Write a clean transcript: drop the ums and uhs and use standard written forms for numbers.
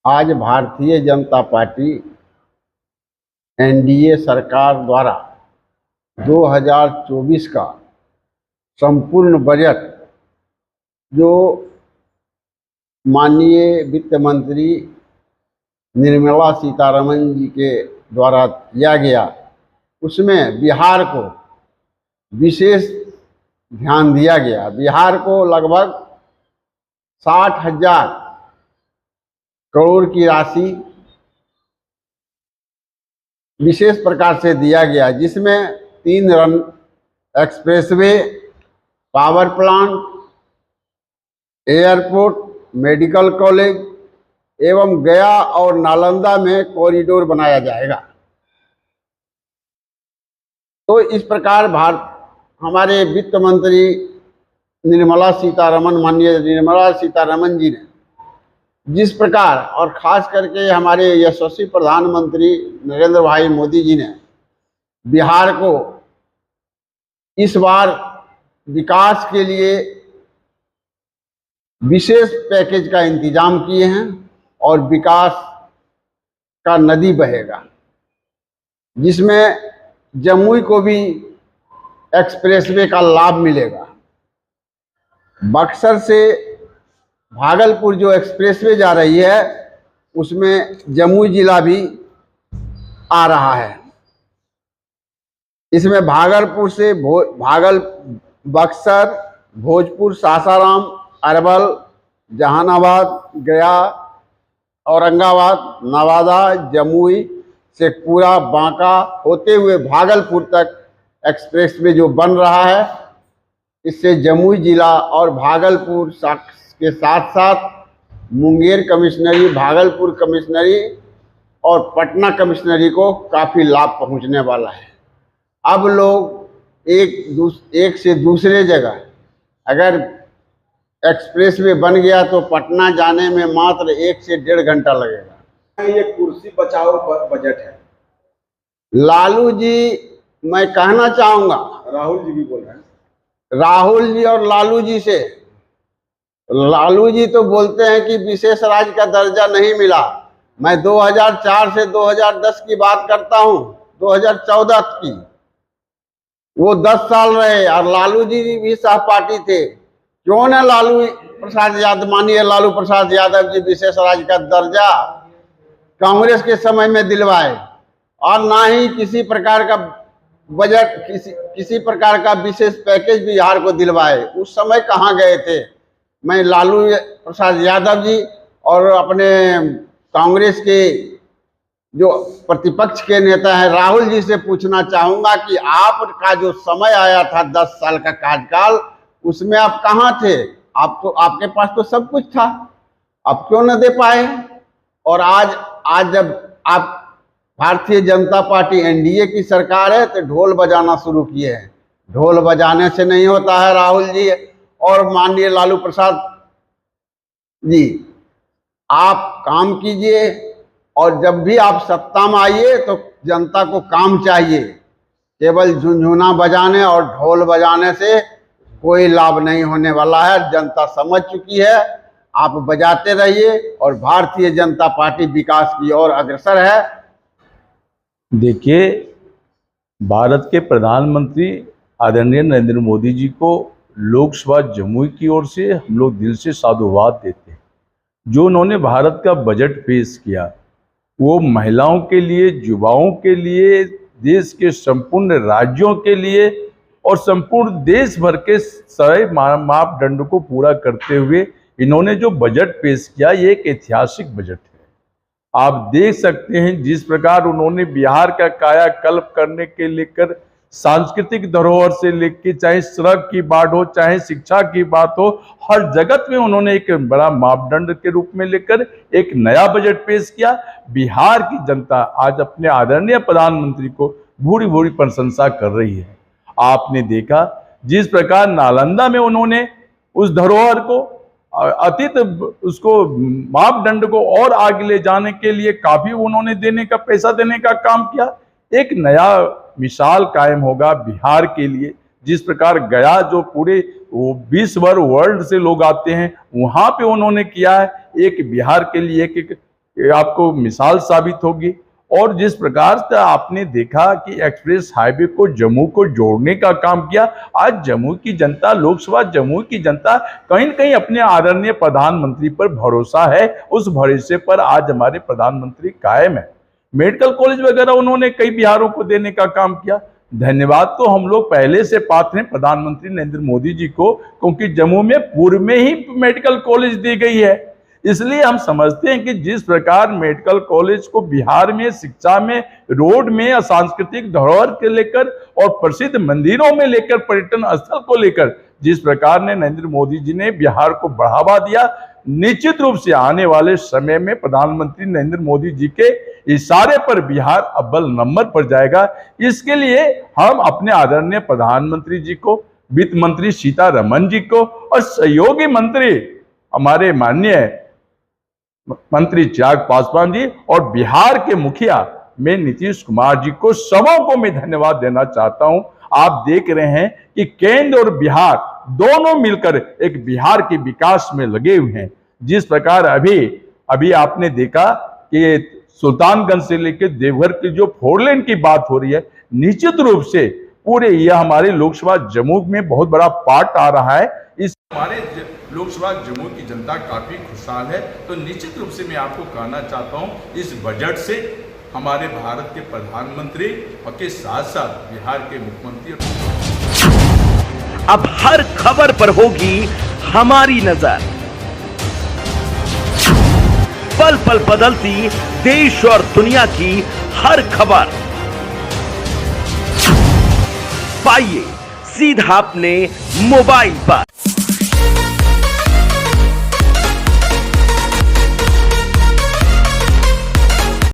आज Bharatiya Janata party NDA सरकार द्वारा 2024 का संपूर्ण बजट जो माननीय वित्त मंत्री निर्मला सीतारमण जी के द्वारा किया गया, उसमें बिहार को विशेष ध्यान दिया गया। बिहार को लगभग 60,000 करोड़ की राशि विशेष प्रकार से दिया गया, जिसमें 3 run expressway, power plant, airport, medical college एवं गया और नालंदा में कॉरिडोर बनाया जाएगा। तो इस प्रकार हमारे वित्त मंत्री निर्मला सीतारमण, माननीय निर्मला सीतारमण जी ने जिस प्रकार और खास करके हमारे यशस्वी प्रधानमंत्री नरेंद्र भाई मोदी जी ने बिहार को इस बार विकास के लिए विशेष पैकेज का इंतजाम किए हैं और विकास का नदी बहेगा, जिसमें जमुई को भी एक्सप्रेसवे का लाभ मिलेगा। बक्सर से भागलपुर जो एक्सप्रेसवे जा रही है, उसमें जमुई जिला भी आ रहा है। इसमें भागलपुर से बक्सर, भोजपुर, सासाराम, अरवल, जहानाबाद, गया, औरंगाबाद, नवादा, जमुई, शेखपुरा, बांका होते हुए भागलपुर तक एक्सप्रेसवे जो बन रहा है, इससे जमुई जिला और भागलपुर के साथ साथ मुंगेर कमिश्नरी, भागलपुर कमिश्नरी और पटना कमिश्नरी को काफ़ी लाभ पहुंचने वाला है। अब लोग एक से दूसरे जगह अगर एक्सप्रेसवे बन गया तो पटना जाने में मात्र 1 से 1.5 घंटा लगेगा। ये कुर्सी बचाओ बजट है। लालू जी, मैं कहना चाहूँगा, राहुल जी भी बोल रहे हैं। राहुल जी और लालू जी से, लालू जी तो बोलते हैं कि विशेष राज्य का दर्जा नहीं मिला। मैं 2004 से 2010 की बात करता हूं, 2014 की, वो 10 साल रहे और लालू जी भी सहपाठी थे। क्यों न लालू प्रसाद यादव, माननीय लालू प्रसाद यादव जी विशेष राज्य का दर्जा कांग्रेस के समय में दिलवाए, और ना ही किसी प्रकार का बजट, किसी प्रकार का विशेष पैकेज बिहार को दिलवाए। उस समय कहाँ गए थे? मैं लालू प्रसाद यादव जी और अपने कांग्रेस के जो प्रतिपक्ष के नेता हैं राहुल जी से पूछना चाहूँगा कि आपका जो समय आया था 10 साल का कार्यकाल, उसमें आप कहाँ थे? आपके पास तो सब कुछ था, आप क्यों न दे पाए? और आज जब आप भारतीय जनता पार्टी एनडीए की सरकार है तो ढोल बजाना शुरू किए हैं। ढोल बजाने से नहीं होता है राहुल जी और माननीय लालू प्रसाद जी, आप काम कीजिए और जब भी आप सत्ता में आइए तो जनता को काम चाहिए। केवल झुनझुना बजाने और ढोल बजाने से कोई लाभ नहीं होने वाला है, जनता समझ चुकी है। आप बजाते रहिए और भारतीय जनता पार्टी विकास की ओर अग्रसर है। देखिए, भारत के प्रधानमंत्री आदरणीय नरेंद्र मोदी जी को लोकसभा जमुई की ओर से हम लोग दिल से साधुवाद देते हैं। जो उन्होंने भारत का बजट पेश किया, वो महिलाओं के लिए, युवाओं के लिए, देश के संपूर्ण राज्यों के लिए और संपूर्ण देश भर के सारे मापदंड को पूरा करते हुए इन्होंने जो बजट पेश किया, ये एक ऐतिहासिक बजट है। आप देख सकते हैं जिस प्रकार उन्होंने बिहार का कायाकल्प करने के लेकर सांस्कृतिक धरोहर से लेकर, चाहे सड़क की बात हो, चाहे शिक्षा की बात हो, हर जगत में उन्होंने एक बड़ा मापदंड के रूप में लेकर एक नया बजट पेश किया। बिहार की जनता आज अपने आदरणीय प्रधानमंत्री को भूरी भूरी प्रशंसा कर रही है। आपने देखा जिस प्रकार नालंदा में उन्होंने उस धरोहर को, अतीत उसको मापदंड को और आगे ले जाने के लिए काफी उन्होंने पैसा देने का काम किया। एक नया मिसाल कायम होगा बिहार के लिए। जिस प्रकार गया, जो पूरे विश्व भर वर्ल्ड से लोग आते हैं, वहां पे उन्होंने किया है। एक बिहार के लिए एक ये आपको मिसाल साबित होगी। और जिस प्रकार से आपने देखा कि एक्सप्रेस हाईवे को जम्मू को जोड़ने का काम किया, आज जम्मू की जनता, लोकसभा जम्मू की जनता कहीं न कहीं अपने आदरणीय प्रधानमंत्री पर भरोसा है। उस भरोसे पर आज हमारे प्रधानमंत्री कायम है। मेडिकल कॉलेज वगैरह उन्होंने कई बिहारों को देने का काम किया। धन्यवाद तो हम लोग पहले से पात्र हैं प्रधानमंत्री नरेंद्र मोदी जी को, क्योंकि जम्मू में पूर्व में ही मेडिकल कॉलेज दी गई है। इसलिए हम समझते हैं कि जिस प्रकार मेडिकल कॉलेज को बिहार में शिक्षा में, रोड में, सांस्कृतिक धरोहर के लेकर और प्रसिद्ध मंदिरों में लेकर, पर्यटन स्थल को लेकर जिस प्रकार ने नरेंद्र मोदी जी ने बिहार को बढ़ावा दिया, निश्चित रूप से आने वाले समय में प्रधानमंत्री नरेंद्र मोदी जी के इशारे पर बिहार अव्वल नंबर पर जाएगा। इसके लिए हम अपने आदरणीय प्रधानमंत्री जी को, वित्त मंत्री सीतारमण जी को और सहयोगी मंत्री हमारे माननीय मंत्री चिराग पासवान जी और बिहार के मुखिया मैं नीतीश कुमार जी को, सबों को मैं धन्यवाद देना चाहता हूं। आप देख रहे हैं कि केंद्र और बिहार दोनों मिलकर एक बिहार के विकास में लगे हुए हैं। जिस प्रकार अभी आपने देखा कि सुल्तानगंज से लेकर देवघर की जो 4 लेन की बात हो रही है, निश्चित रूप से पूरे यह हमारे लोकसभा जम्मू में बहुत बड़ा पार्ट आ रहा है। इस हमारे लोकसभा जम्मू की जनता काफी खुशहाल है। तो निश्चित रूप से मैं आपको कहना चाहता हूं, इस बजट से हमारे भारत के प्रधानमंत्री और के साथ साथ बिहार के मुख्यमंत्री अब हर खबर पर होगी हमारी नजर। पल पल बदलती देश और दुनिया की हर खबर पाइए सीधा अपने मोबाइल पर।